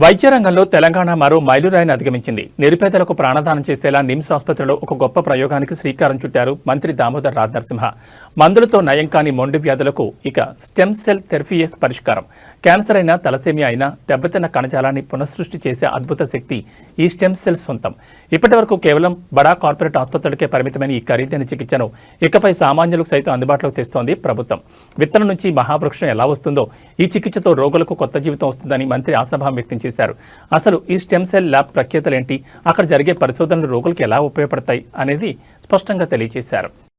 వైద్య రంగంలో తెలంగాణ మరో మైలురాయిని అధిగమించింది. నిరుపేదలకు ప్రాణదానం చేసేలా నిమ్స్ ఆసుపత్రిలో ఒక గొప్ప ప్రయోగానికి శ్రీకారం చుట్టారు మంత్రి దామోదర్ రాజనరసింహ. మందులతో నయం కాని మొండి వ్యాధులకు ఇక స్టెమ్ సెల్ థెరపీయే పరిష్కారం. క్యాన్సర్ అయినా, తలసేమియా అయినా దెబ్బతిన్న కణజాలాన్ని పునఃసృష్టి చేసే అద్భుత శక్తి ఈ స్టెమ్ సెల్స్ సొంతం. ఇప్పటి వరకు కేవలం బడా కార్పొరేట్ ఆసుపత్రులకే పరిమితమైన ఈ ఖరీదైన చికిత్సను ఇకపై సామాన్యులకు సైతం అందుబాటులోకి తెస్తోంది ప్రభుత్వం. విత్తనం నుంచి మహావృక్షం ఎలా వస్తుందో ఈ చికిత్సతో రోగులకు కొత్త జీవితం వస్తుందని మంత్రి ఆశాభావం వ్యక్తం చేశారు. అసలు ఈ స్టెమ్ సెల్ ల్యాబ్ ప్రత్యేకతలేంటి, అక్కడ జరిగే పరిశోధనలు రోగులకు ఎలా ఉపయోగపడతాయి అనేది స్పష్టంగా తెలియజేశారు.